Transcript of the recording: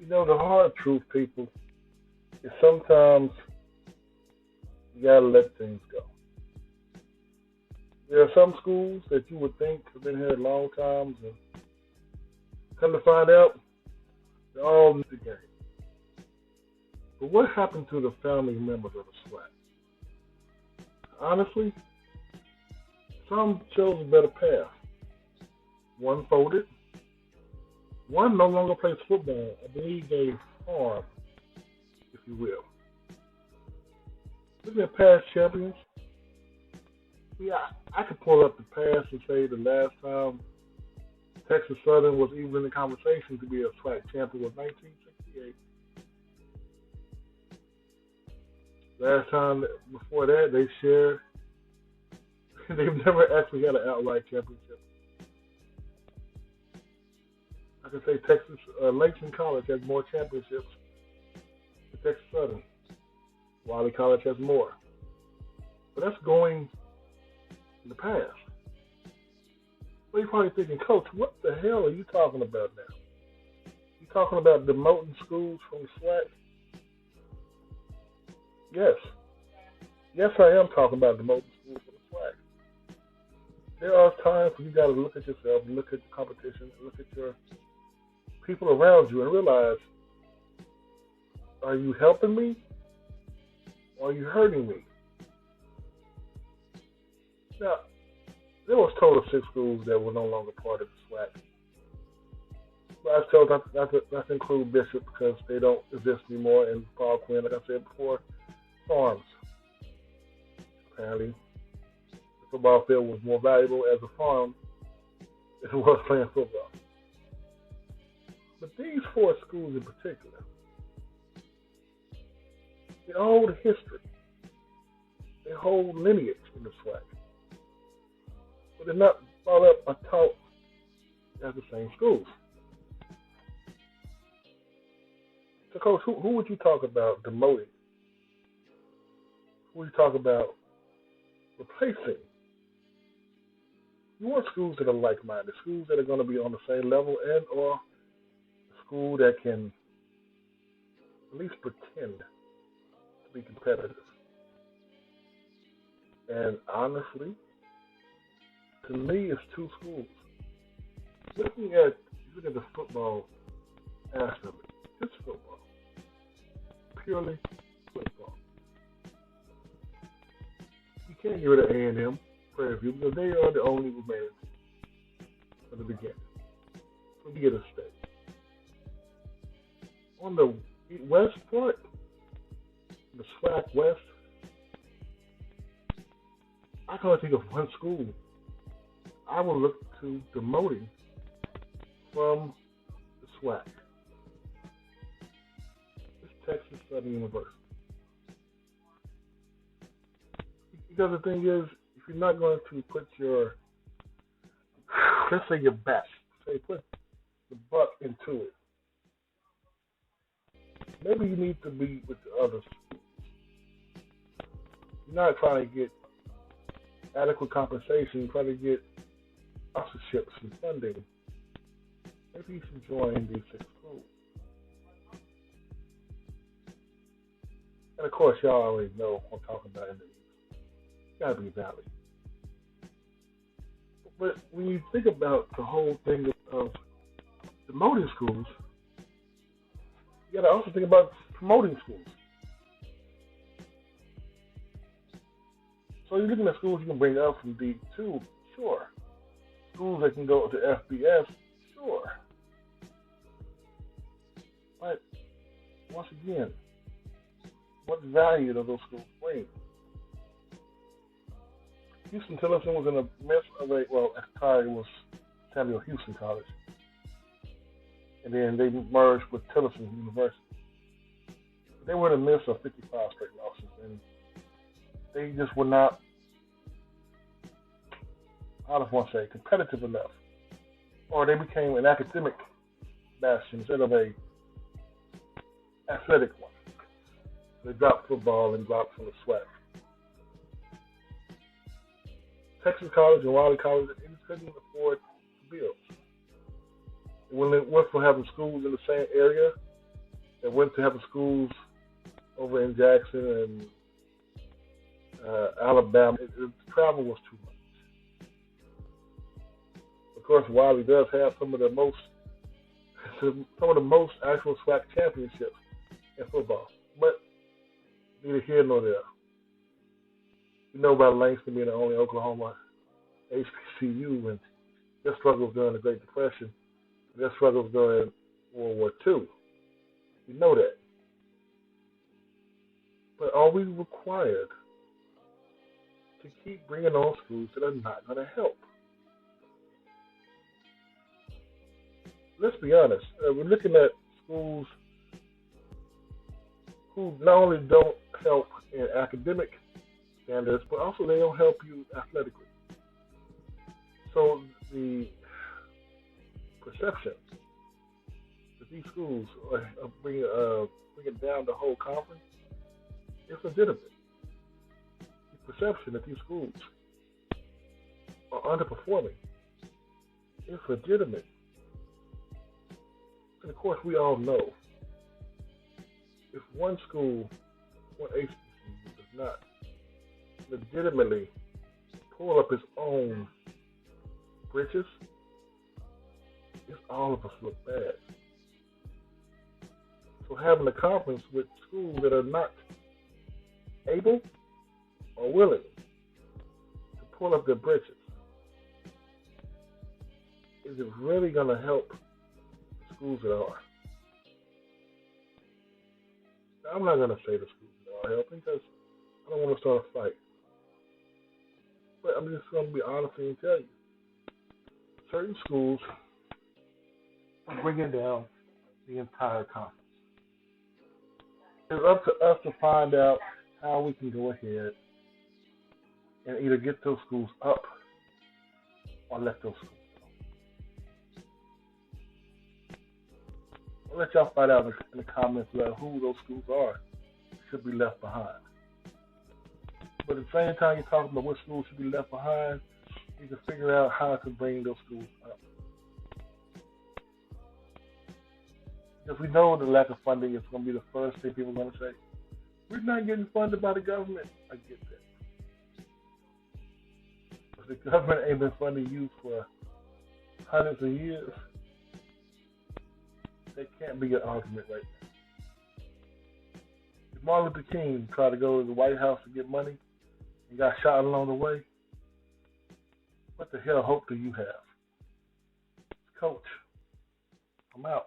The hard truth, people, is sometimes you gotta let things go. There are some schools that you would think have been here a long time, and come to find out, they're all in the game. But what happened to the family members of the SWAT? Honestly, some chose a better path. One folded, one no longer plays football. I believe they farm, if you will. Looking at past champions, yeah, I could pull up the past and say the last time Texas Southern was even in the conversation to be a SWAC champion was 1968. Last time before that, they shared. They've never actually had an outright championship. I can say Texas Langston College has more championships than Texas Southern. Wiley College has more. But that's going in the past. So you're probably thinking, Coach, what the hell are you talking about now? You talking about demoting schools from the SWAC? Yes. Yes, I am talking about demoting schools from the SWAC. There are times when you got to look at yourself, look at the competition, look at your people around you and realize, are you helping me or are you hurting me? Now, there was a total of 6 schools that were no longer part of the SWAC. But I was told not to include Bishop because they don't exist anymore, and Paul Quinn, like I said before, farms. Apparently, the football field was more valuable as a farm than it was playing football. But these 4 schools in particular, they hold history. They hold lineage in the SWAC. But they're not brought up or taught as the same schools. So, Coach, who would you talk about demoting? Who would you talk about replacing? You want schools that are like-minded, schools that are going to be on the same level and or a school that can at least pretend to be competitive. And honestly, to me, it's 2 schools. Looking at the football aspect of it, it's football, purely football. You can't get rid of A&M, Prairie View, because they are the only remaining from the beginning. So you get a stay. On the west part, the SWAC West, I can only think of one school I will look to demoting from the SWAC. It's Texas Southern University. Because the thing is, if you're not going to put your, let's say your best, say put the buck into it, maybe you need to be with the others. You're not trying to get adequate compensation, you're trying to get sponsorships and funding. Maybe you should join these 6 schools. And of course, y'all already know what I'm talking about in the East. It's got to be Valley. But when you think about the whole thing of demoting schools, you got to also think about promoting schools. So you're looking at schools you can bring up from D2, sure. Schools that can go to FBS, sure. But once again, what value do those schools bring? Houston Tillotson was in the midst of at the time it was Samuel Houston College. And then they merged with Tillotson University. They were in the midst of 55 straight losses, and they just were not, I don't want to say, competitive enough. Or they became an academic bastion instead of a athletic one. They dropped football and dropped from the SWAC. Texas College and Wiley College, they just couldn't afford to build. When they went from having schools in the same area that went to have schools over in Jackson and Alabama. The travel was too much. Of course, Wiley does have some of the most actual Swac championships in football, but neither here nor there. You know about Langston being the only Oklahoma HBCU and their struggles during the Great Depression, their struggles during World War II. You know that. But are we required to keep bringing on schools that are not going to help? Let's be honest. We're looking at schools who not only don't help in academic standards, but also they don't help you athletically. So the perception that these schools are bringing down the whole conference is legitimate. The perception that these schools are underperforming is legitimate. And of course, we all know if one school, one HBCU does not legitimately pull up its own britches, it's all of us look bad. So having a conference with schools that are not able or willing to pull up their britches, is it really going to help schools that are? Now, I'm not going to say the schools that are helping because I don't want to start a fight. But I'm just going to be honest and tell you, certain schools are bringing down the entire conference. It's up to us to find out how we can go ahead and either get those schools up or let those schools go. I'll let y'all find out in the comments about who those schools are should be left behind. But at the same time you're talking about what schools should be left behind, you can figure out how to bring those schools up. Because we know the lack of funding is going to be the first thing people are going to say. We're not getting funded by the government. I get that. But the government ain't been funding you for hundreds of years. That can't be an argument right now. If Martin Luther King tried to go to the White House to get money and got shot along the way, what the hell hope do you have? Coach, I'm out.